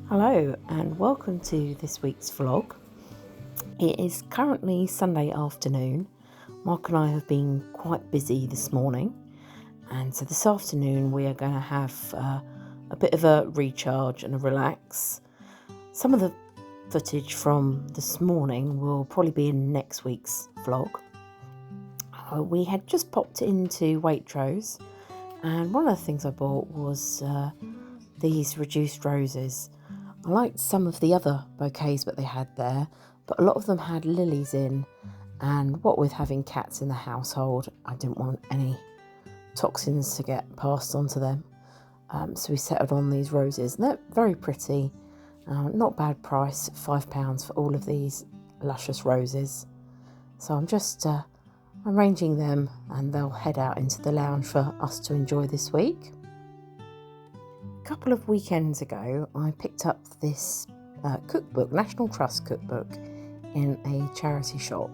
Hello and welcome to this week's vlog. It is currently Sunday afternoon. Mark and I have been quite busy this morning, and so this afternoon we are going to have a bit of a recharge and a relax. Some of the footage from this morning will probably be in next week's vlog. We had just popped into Waitrose, and one of the things I bought was these reduced roses. I liked some of the other bouquets that they had there, but a lot of them had lilies in, and what with having cats in the household, I didn't want any toxins to get passed on to them. So we settled on these roses, and they're very pretty. Not bad price, £5 for all of these luscious roses. So I'm just arranging them, and they'll head out into the lounge for us to enjoy this week. A couple of weekends ago, I picked up this cookbook, National Trust cookbook, in a charity shop.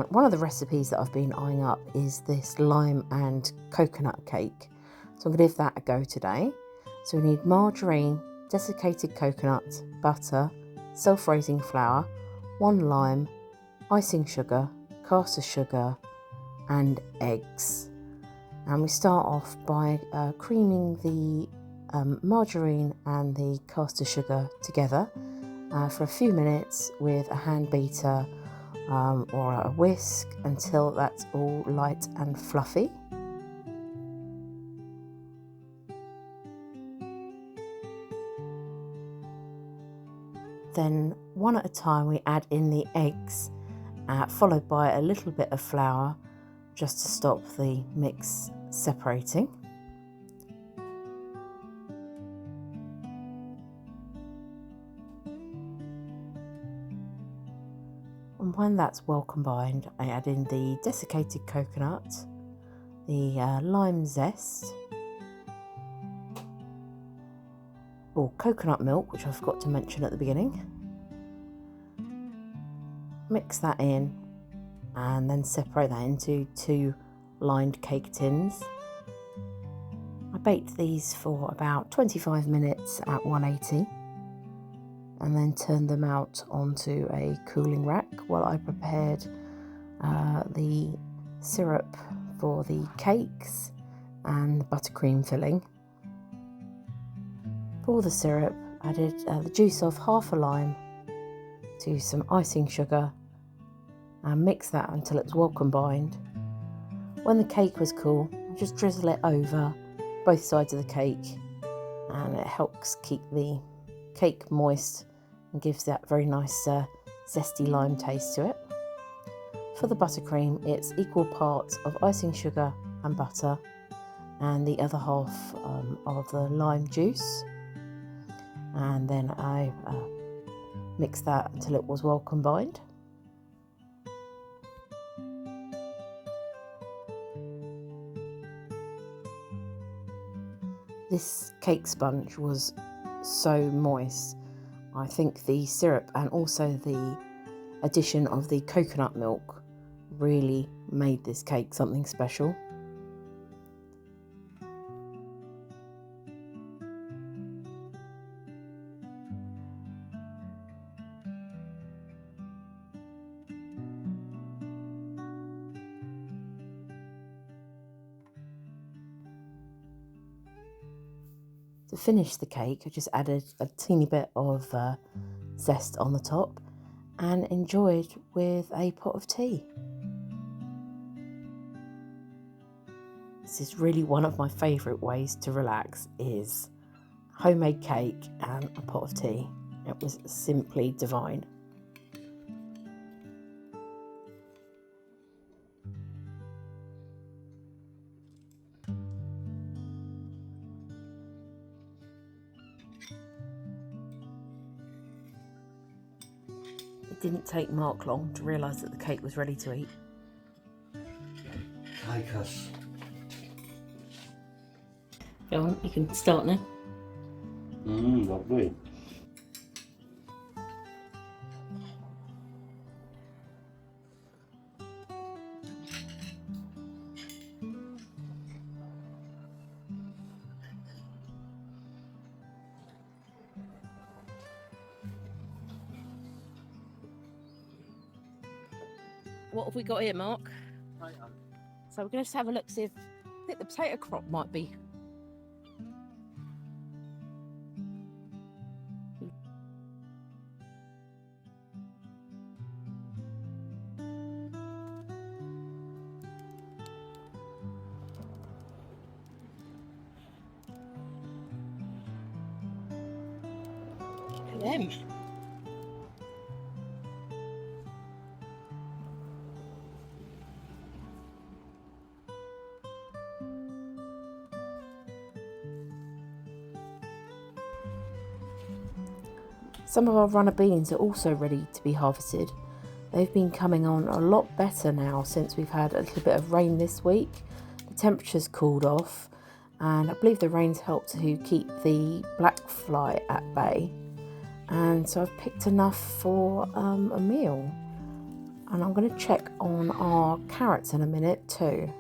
One of the recipes that I've been eyeing up is this lime and coconut cake. So I'm going to give that a go today. So we need margarine, desiccated coconut, butter, self-raising flour, 1 lime, icing sugar, caster sugar, and eggs. And we start off by creaming the margarine and the caster sugar together for a few minutes with a hand beater or a whisk until that's all light and fluffy. Then one at a time we add in the eggs, followed by a little bit of flour just to stop the mix separating. And when that's well combined, I add in the desiccated coconut, the lime zest, or coconut milk, which I forgot to mention at the beginning. Mix that in and then separate that into 2 lined cake tins. I baked these for about 25 minutes at 180 and then turned them out onto a cooling rack while I prepared the syrup for the cakes and the buttercream filling. For the syrup, I added the juice of half a lime to some icing sugar and mix that until it's well combined. When the cake was cool, I just drizzle it over both sides of the cake, and it helps keep the cake moist and gives that very nice zesty lime taste to it. For the buttercream, it's equal parts of icing sugar and butter and the other half of the lime juice, and then I mixed that until it was well combined. This cake sponge was so moist. I think the syrup and also the addition of the coconut milk really made this cake something special. To finish the cake, I just added a teeny bit of zest on the top and enjoyed with a pot of tea. This is really one of my favourite ways to relax, is homemade cake and a pot of tea. It was simply divine. It didn't take Mark long to realise that the cake was ready to eat. Take us. Go on, you can start now. Lovely. What have we got here, Mark? So we're going to have a look, see if I think the potato crop might be. Look at them. Some of our runner beans are also ready to be harvested. They've been coming on a lot better now since we've had a little bit of rain this week. The temperature's cooled off, and I believe the rain's helped to keep the black fly at bay. And so I've picked enough for a meal. And I'm going to check on our carrots in a minute too.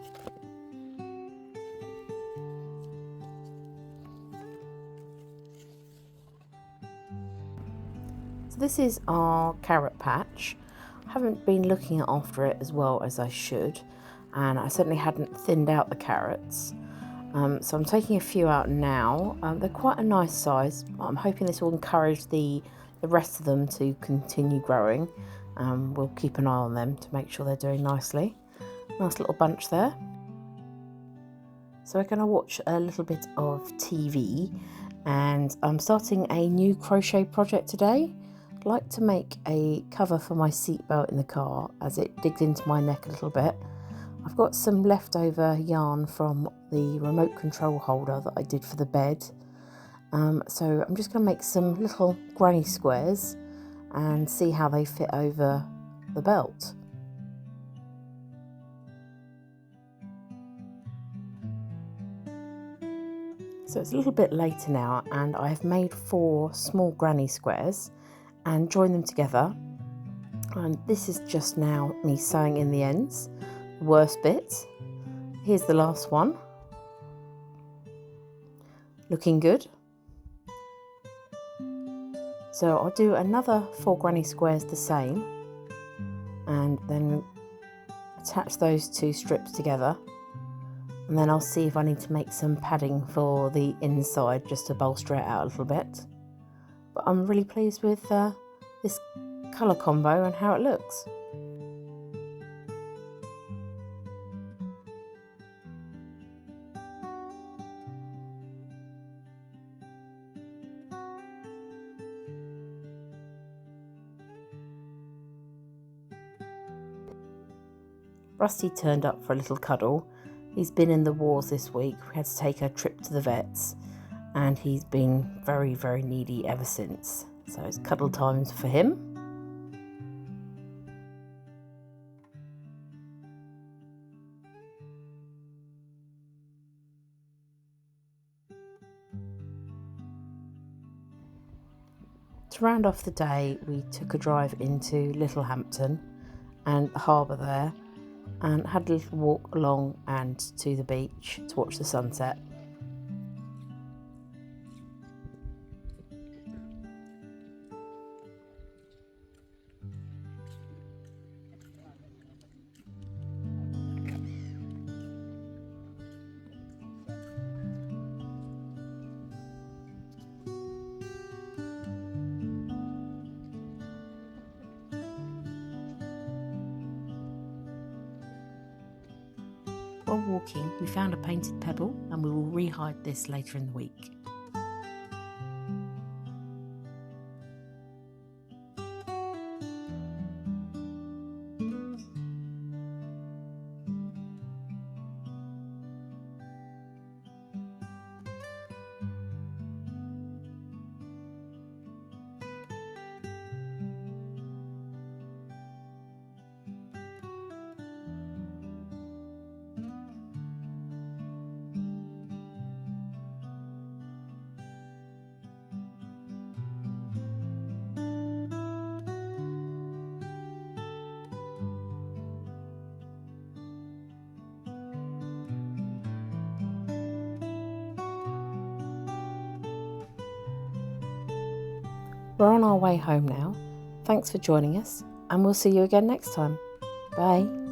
So this is our carrot patch. I haven't been looking after it as well as I should, and I certainly hadn't thinned out the carrots. So I'm taking a few out now. They're quite a nice size. I'm hoping this will encourage the rest of them to continue growing. We'll keep an eye on them to make sure they're doing nicely. Nice little bunch there. So we're going to watch a little bit of TV, and I'm starting a new crochet project today. I'd like to make a cover for my seatbelt in the car as it digs into my neck a little bit. I've got some leftover yarn from the remote control holder that I did for the bed. So I'm just going to make some little granny squares and see how they fit over the belt. So it's a little bit later now, and I've made 4 small granny squares and joined them together. And this is just now me sewing in the ends. Worst bit. Here's the last one. Looking good. So I'll do another 4 granny squares the same, and then attach those 2 strips together, and then I'll see if I need to make some padding for the inside just to bolster it out a little bit. But I'm really pleased with this colour combo and how it looks. Rusty turned up for a little cuddle. He's been in the wars this week. We had to take a trip to the vets, and he's been very, very needy ever since. So it's cuddle times for him. To round off the day, we took a drive into Littlehampton and the harbour there, and had a little walk along and to the beach to watch the sunset. While walking, we found a painted pebble, and we will re-hide this later in the week. We're on our way home now. Thanks for joining us, and we'll see you again next time. Bye.